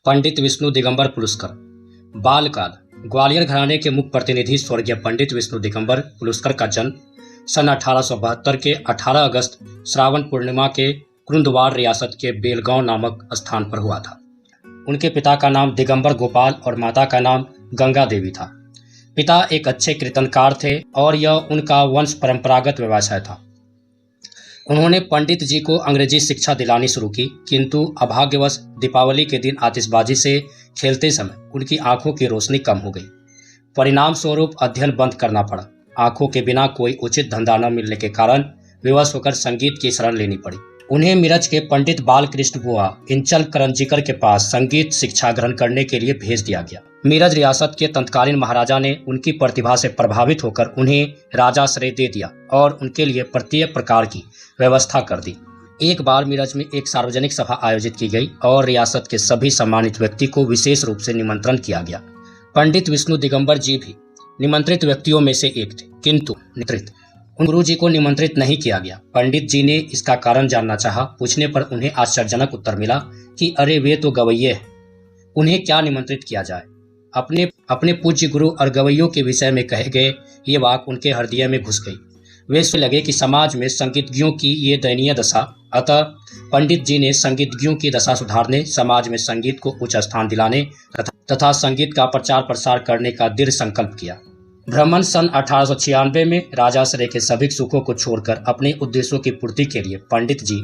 पंडित विष्णु दिगंबर पुरस्कार। बालकाल। ग्वालियर घराने के मुख्य प्रतिनिधि स्वर्गीय पंडित विष्णु दिगंबर पुरस्कार का जन्म सन 1872 के 18 अगस्त श्रावण पूर्णिमा के कुरुंदवाड़ रियासत के बेलगांव नामक स्थान पर हुआ था। उनके पिता का नाम दिगंबर गोपाल और माता का नाम गंगा देवी था। पिता एक अच्छे कीर्तनकार थे और यह उनका वंश परंपरागत व्यवसाय था। उन्होंने पंडित जी को अंग्रेजी शिक्षा दिलानी शुरू की, किंतु अभाग्यवश दीपावली के दिन आतिशबाजी से खेलते समय उनकी आंखों की रोशनी कम हो गई। परिणाम स्वरूप अध्ययन बंद करना पड़ा। आंखों के बिना कोई उचित धंधा न मिलने के कारण विवश होकर संगीत की शरण लेनी पड़ी। उन्हें मिरज के पंडित बालकृष्ण बुआ इंचल करंजीकर के पास संगीत शिक्षा ग्रहण करने के लिए भेज दिया गया। मिरज रियासत के तत्कालीन महाराजा ने उनकी प्रतिभा से प्रभावित होकर उन्हें राजाश्रय दे दिया और उनके लिए प्रत्येक प्रकार की व्यवस्था कर दी। एक बार मिरज में एक सार्वजनिक सभा आयोजित की गई और रियासत के सभी सम्मानित व्यक्ति को विशेष रूप से निमंत्रण किया गया। पंडित विष्णु दिगंबर जी भी निमंत्रित व्यक्तियों में से एक थे, किंतु गुरु जी को निमंत्रित नहीं किया गया। पंडित जी ने इसका कारण जानना चाहा। पूछने पर उन्हें आश्चर्यजनक उत्तर मिला कि अरे वे तो गवैये हैं, उन्हें क्या निमंत्रित किया जाए। अपने पूज्य गुरु और गवैयों के विषय में कहे गए ये वाक उनके हृदय में घुस गई। वे सोचने लगे कि समाज में संगीतज्ञों की ये दयनीय दशा। अतः पंडित जी ने संगीतज्ञों की दशा सुधारने, समाज में संगीत को उच्च स्थान दिलाने तथा संगीत का प्रचार प्रसार करने का दृढ़ संकल्प किया। ब्राह्मण सन 1896 में राजाश्रय के सभी सुखों को छोड़कर अपने उद्देश्यों की पूर्ति के लिए पंडित जी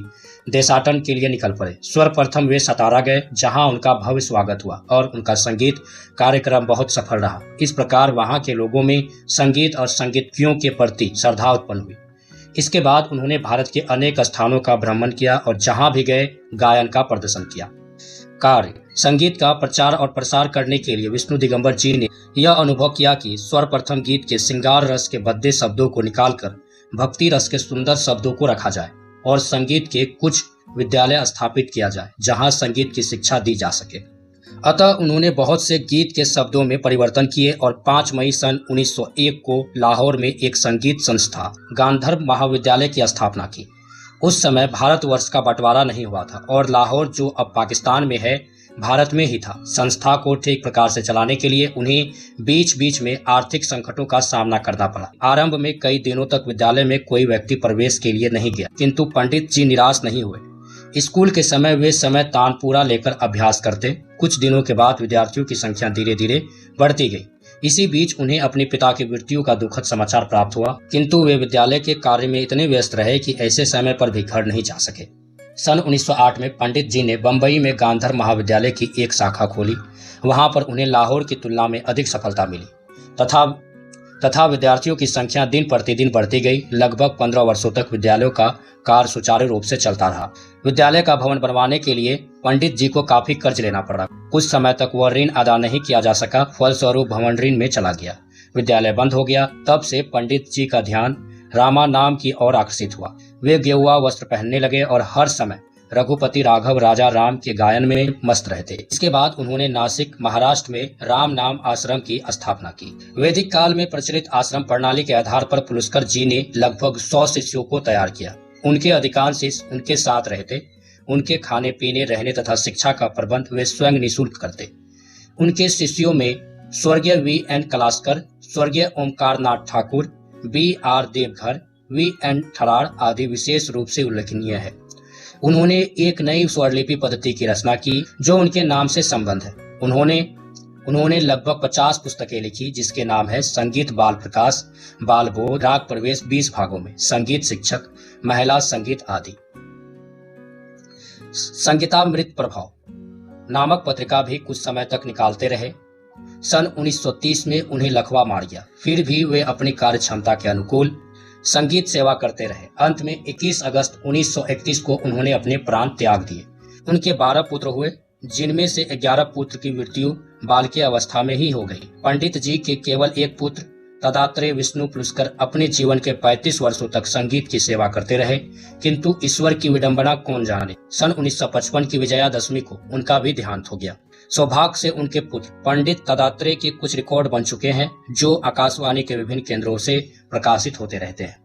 देशाटन के लिए निकल पड़े। सर्वप्रथम वे सतारा गए, जहां उनका भव्य स्वागत हुआ और उनका संगीत कार्यक्रम बहुत सफल रहा। इस प्रकार वहां के लोगों में संगीत और संगीतज्ञों के प्रति श्रद्धा उत्पन्न हुई। इसके बाद उन्होंने भारत के अनेक स्थानों का भ्रमण किया और जहां भी गए गायन का प्रदर्शन किया। कार्य। संगीत का प्रचार और प्रसार करने के लिए विष्णु दिगंबर जी ने यह अनुभव किया कि सर्वप्रथम गीत के श्रृंगार रस के भद्दे शब्दों को निकालकर भक्ति रस के सुंदर शब्दों को रखा जाए और संगीत के कुछ विद्यालय स्थापित किया जाए जहां संगीत की शिक्षा दी जा सके। अतः उन्होंने बहुत से गीत के शब्दों में परिवर्तन किए और 5 मई सन 1901 को लाहौर में एक संगीत संस्था गांधर्व महाविद्यालय की स्थापना की। उस समय भारतवर्ष का बंटवारा नहीं हुआ था और लाहौर, जो अब पाकिस्तान में है, भारत में ही था। संस्था को ठीक प्रकार से चलाने के लिए उन्हें बीच बीच में आर्थिक संकटों का सामना करना पड़ा। आरंभ में कई दिनों तक विद्यालय में कोई व्यक्ति प्रवेश के लिए नहीं गया, किंतु पंडित जी निराश नहीं हुए। स्कूल के समय वे समय तानपूरा लेकर अभ्यास करते। कुछ दिनों के बाद विद्यार्थियों की संख्या धीरे धीरे बढ़ती गई। इसी बीच उन्हें अपने पिता की मृत्यु का दुखद समाचार प्राप्त हुआ, किंतु वे विद्यालय के कार्य में इतने व्यस्त रहे कि ऐसे समय पर भी घर नहीं जा सके। सन 1908 में पंडित जी ने बंबई में गांधर्व महाविद्यालय की एक शाखा खोली। वहां पर उन्हें लाहौर की तुलना में अधिक सफलता मिली तथा विद्यार्थियों की संख्या दिन प्रतिदिन बढ़ती गई। लगभग 15 वर्षों तक विद्यालयों का कार्य सुचारू रूप से चलता रहा। विद्यालय का भवन बनवाने के लिए पंडित जी को काफी कर्ज लेना पड़ा। कुछ समय तक वह ऋण अदा नहीं किया जा सका, फलस्वरूप भवन ऋण में चला गया। विद्यालय बंद हो गया। तब से पंडित जी का ध्यान रामा नाम की ओर आकर्षित हुआ। वे गेरुआ वस्त्र पहनने लगे और हर समय रघुपति राघव राजा राम के गायन में मस्त रहते। इसके बाद उन्होंने नासिक, महाराष्ट्र में राम नाम आश्रम की स्थापना की। वैदिक काल में प्रचलित आश्रम प्रणाली के आधार पर पुरस्कार जी ने लगभग 100 शिष्यों को तैयार किया। उनके अधिकांश शिष्य उनके साथ रहते। उनके खाने पीने, रहने तथा शिक्षा का प्रबंध वे स्वयं निःशुल्क करते। उनके शिष्यों में स्वर्गीय V.N. कलास्कर, स्वर्गीय ओमकारनाथ ठाकुर, B.R. देवघर, V.N. ठराड़ आदि विशेष रूप से उल्लेखनीय है। उन्होंने एक नई स्वरलिपि पद्धति की रचना की जो उनके नाम से संबंध है। उन्होंने लगभग 50 पुस्तकें लिखी, जिसके नाम है संगीत बाल प्रकाश, बाल बोध, राग प्रवेश 20 भागों में, संगीत शिक्षक, महिला संगीत आदि। संगीतामृत प्रभाव नामक पत्रिका भी कुछ समय तक निकालते रहे। सन 1930 में उन्हें लकवा मार गया, फिर भी वे अपनी कार्य क्षमता के अनुकूल संगीत सेवा करते रहे। अंत में 21 अगस्त 1931 को उन्होंने अपने प्राण त्याग दिए। उनके 12 पुत्र हुए, जिनमें से 11 पुत्र की मृत्यु बालकी अवस्था में ही हो गई। पंडित जी के केवल एक पुत्र दत्तात्रेय विष्णु पुरस्कार अपने जीवन के 35 वर्षों तक संगीत की सेवा करते रहे, किंतु ईश्वर की विडंबना कौन जाने। सन 1955 की विजयादशमी को उनका भी देहांत हो गया। सौभाग्य से उनके पुत्र पंडित दत्तात्रेय के कुछ रिकॉर्ड बन चुके हैं, जो आकाशवाणी के विभिन्न केंद्रों से प्रकाशित होते रहते हैं।